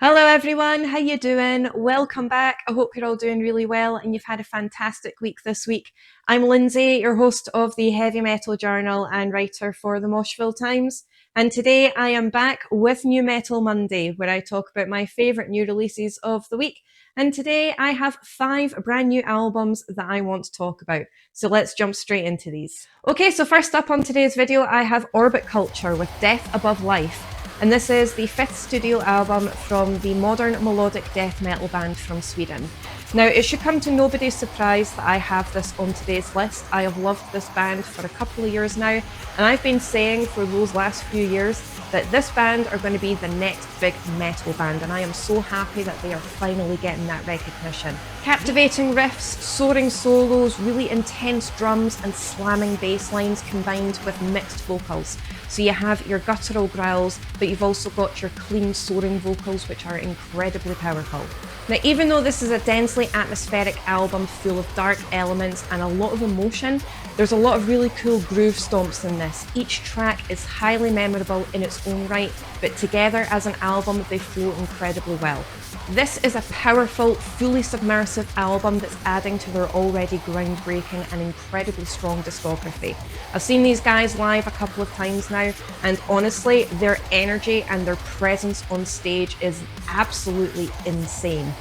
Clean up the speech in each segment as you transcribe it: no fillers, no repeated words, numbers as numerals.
Hello everyone, how you doing? Welcome back. I hope you're all doing really well and you've had a fantastic week this week. I'm Lindsay, your host of the Heavy Metal Journal and writer for the Moshville Times. And today I am back with New Metal Monday, where I talk about my favourite new releases of the week. And today I have 5 brand new albums that I want to talk about. So let's jump straight into these. Okay, so first up on today's video, I have Orbit Culture with Death Above Life. And this is the 5th studio album from the modern melodic death metal band from Sweden. Now, it should come to nobody's surprise that I have this on today's list. I have loved this band for a couple of years now, and I've been saying for those last few years that this band are going to be the next big metal band, and I am so happy that they are finally getting that recognition. Captivating riffs, soaring solos, really intense drums and slamming bass lines combined with mixed vocals. So you have your guttural growls, but you've also got your clean soaring vocals, which are incredibly powerful. Now, even though this is a densely atmospheric album full of dark elements and a lot of emotion, there's a lot of really cool groove stomps in this. Each track is highly memorable in its own right, but together as an album, they flow incredibly well. This is a powerful, fully submersive album that's adding to their already groundbreaking and incredibly strong discography. I've seen these guys live a couple of times now, and honestly, their energy and their presence on stage is absolutely insane.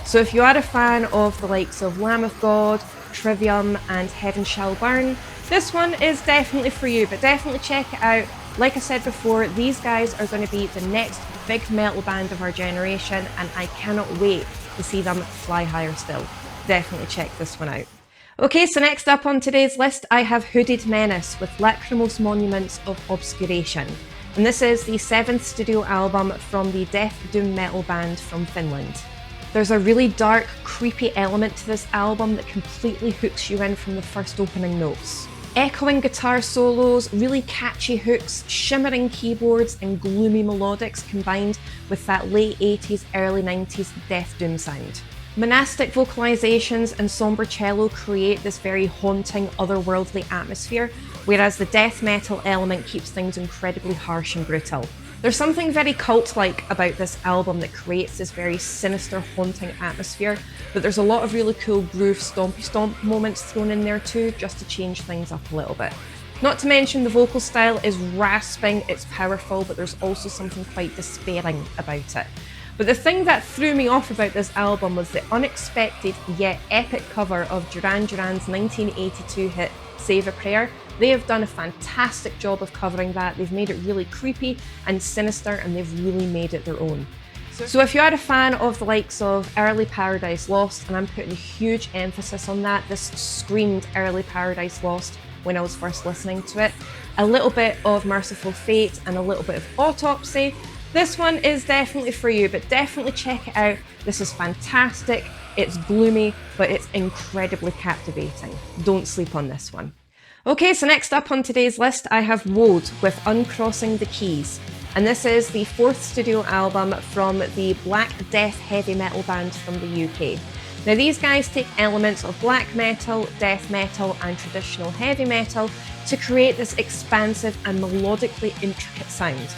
So if you are a fan of the likes of Lamb of God, Trivium and Heaven Shall Burn, this one is definitely for you, but definitely check it out. Like I said before, these guys are going to be the next big metal band of our generation, and I cannot wait to see them fly higher still. Definitely check this one out. Okay, so next up on today's list, I have Hooded Menace with Lachrymose Monuments of Obscuration. And this is the 7th studio album from the death doom metal band from Finland. There's a really dark, creepy element to this album that completely hooks you in from the first opening notes. Echoing guitar solos, really catchy hooks, shimmering keyboards and gloomy melodics combined with that late 80s, early 90s death doom sound. Monastic vocalizations and somber cello create this very haunting, otherworldly atmosphere, whereas the death metal element keeps things incredibly harsh and brutal. There's something very cult-like about this album that creates this very sinister, haunting atmosphere, but there's a lot of really cool groove stompy stomp moments thrown in there too, just to change things up a little bit. Not to mention the vocal style is rasping, it's powerful, but there's also something quite despairing about it. But the thing that threw me off about this album was the unexpected yet epic cover of Duran Duran's 1982 hit Save a Prayer. They have done a fantastic job of covering that. They've made it really creepy and sinister, and they've really made it their own. So if you are a fan of the likes of early Paradise Lost, and I'm putting a huge emphasis on that, this screamed early Paradise Lost when I was first listening to it, a little bit of Merciful Fate and a little bit of Autopsy, this one is definitely for you, but definitely check it out. This is fantastic, it's gloomy, but it's incredibly captivating. Don't sleep on this one. Okay, so next up on today's list, I have Wode with Uncrossing the Keys. And this is the 4th studio album from the Black Death heavy metal band from the UK. Now, these guys take elements of black metal, death metal, and traditional heavy metal to create this expansive and melodically intricate sound.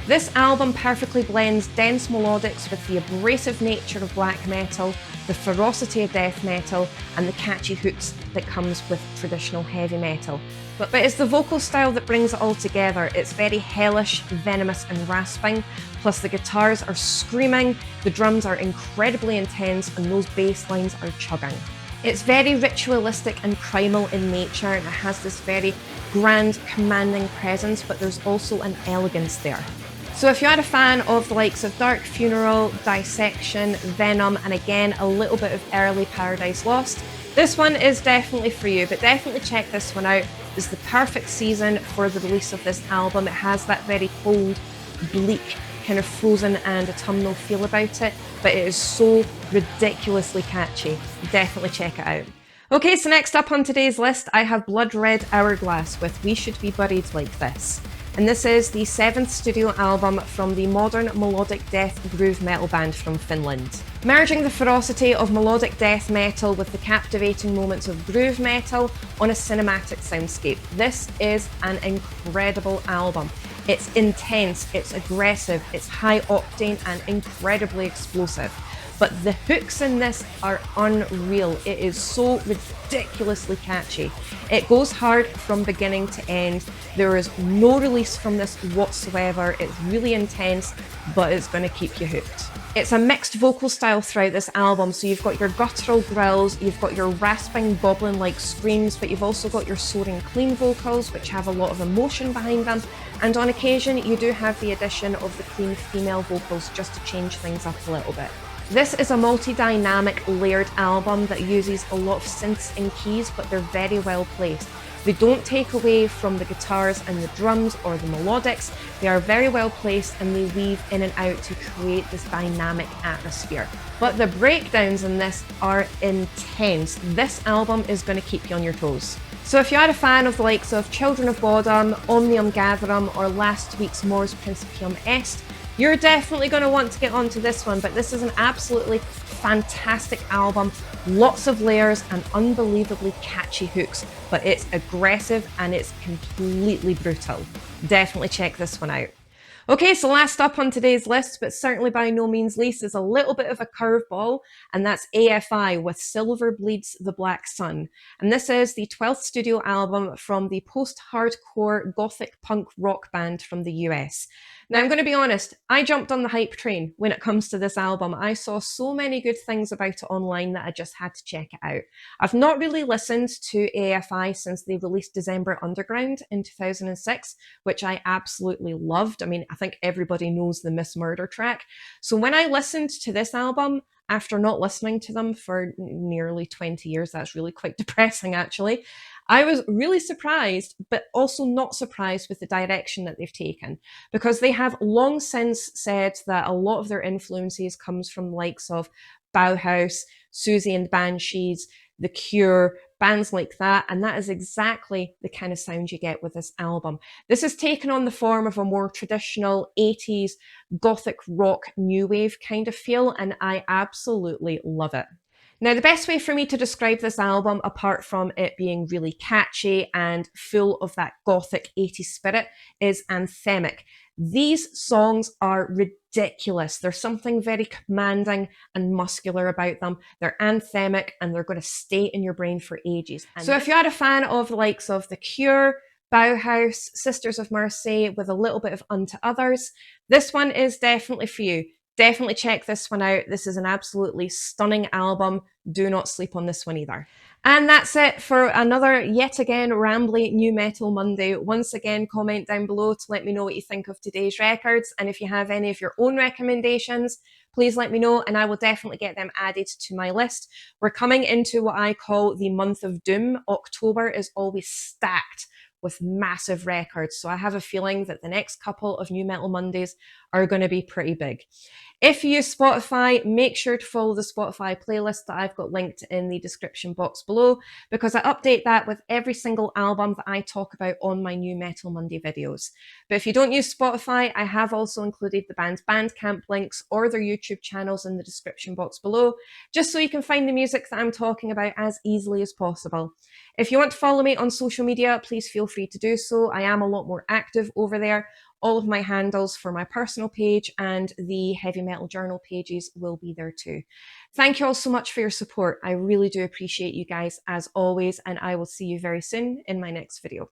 This album perfectly blends dense melodics with the abrasive nature of black metal, the ferocity of death metal, and the catchy hooks that comes with traditional heavy metal. But it's the vocal style that brings it all together. It's very hellish, venomous and rasping, plus the guitars are screaming, the drums are incredibly intense, and those bass lines are chugging. It's very ritualistic and primal in nature, and it has this very grand, commanding presence, but there's also an elegance there. So if you are a fan of the likes of Dark Funeral, Dissection, Venom, and again a little bit of early Paradise Lost, this one is definitely for you, but definitely check this one out. It's the perfect season for the release of this album. It has that very cold, bleak, kind of frozen and autumnal feel about it, but it is so ridiculously catchy. Definitely check it out. Okay, so next up on today's list, I have Blood Red Hourglass with We Should Be Buried Like This. And this is the 7th studio album from the modern melodic death groove metal band from Finland. Merging the ferocity of melodic death metal with the captivating moments of groove metal on a cinematic soundscape. This is an incredible album. It's intense, it's aggressive, it's high octane and incredibly explosive. But the hooks in this are unreal. It is so ridiculously catchy. It goes hard from beginning to end. There is no release from this whatsoever. It's really intense, but it's going to keep you hooked. It's a mixed vocal style throughout this album, so you've got your guttural growls, you've got your rasping, goblin-like screams, but you've also got your soaring, clean vocals, which have a lot of emotion behind them, and on occasion you do have the addition of the clean female vocals just to change things up a little bit. This is a multi-dynamic, layered album that uses a lot of synths and keys, but they're very well placed. They don't take away from the guitars and the drums or the melodics. They are very well placed and they weave in and out to create this dynamic atmosphere. But the breakdowns in this are intense. This album is going to keep you on your toes. So if you are a fan of the likes of Children of Bodom, Omnium Gatherum, or last week's Mors Principium Est, you're definitely going to want to get onto this one, but this is an absolutely fantastic album. Lots of layers and unbelievably catchy hooks, but it's aggressive and it's completely brutal. Definitely check this one out. Okay, so last up on today's list, but certainly by no means least, is a little bit of a curveball, and that's AFI with Silver Bleeds the Black Sun. And this is the 12th studio album from the post-hardcore gothic punk rock band from the US. Now, I'm going to be honest, I jumped on the hype train when it comes to this album. I saw so many good things about it online that I just had to check it out. I've not really listened to AFI since they released December Underground in 2006, which I absolutely loved. I mean, I think everybody knows the Miss Murder track. So when I listened to this album, after not listening to them for nearly 20 years, that's really quite depressing actually, I was really surprised, but also not surprised with the direction that they've taken, because they have long since said that a lot of their influences comes from the likes of Bauhaus, Susie and the Banshees, The Cure, bands like that, and that is exactly the kind of sound you get with this album. This has taken on the form of a more traditional 80s gothic rock new wave kind of feel, and I absolutely love it. Now, the best way for me to describe this album, apart from it being really catchy and full of that gothic 80s spirit, is anthemic. These songs are ridiculous. There's something very commanding and muscular about them. They're anthemic and they're going to stay in your brain for ages. So if you are a fan of the likes of The Cure, Bauhaus, Sisters of Mercy, with a little bit of Unto Others, this one is definitely for you. Definitely check this one out. This is an absolutely stunning album. Do not sleep on this one either. And that's it for another, yet again, rambly New Metal Monday. Once again, comment down below to let me know what you think of today's records. And if you have any of your own recommendations, please let me know and I will definitely get them added to my list. We're coming into what I call the month of doom. October is always stacked with massive records. So I have a feeling that the next couple of New Metal Mondays are going to be pretty big. If you use Spotify, make sure to follow the Spotify playlist that I've got linked in the description box below, because I update that with every single album that I talk about on my New Metal Monday videos. But if you don't use Spotify, I have also included the band's Bandcamp links or their YouTube channels in the description box below, just so you can find the music that I'm talking about as easily as possible. If you want to follow me on social media, please feel free to do so. I am a lot more active over there. All of my handles for my personal page and the Heavy Metal Journal pages will be there too. Thank you all so much for your support. I really do appreciate you guys as always, and I will see you very soon in my next video.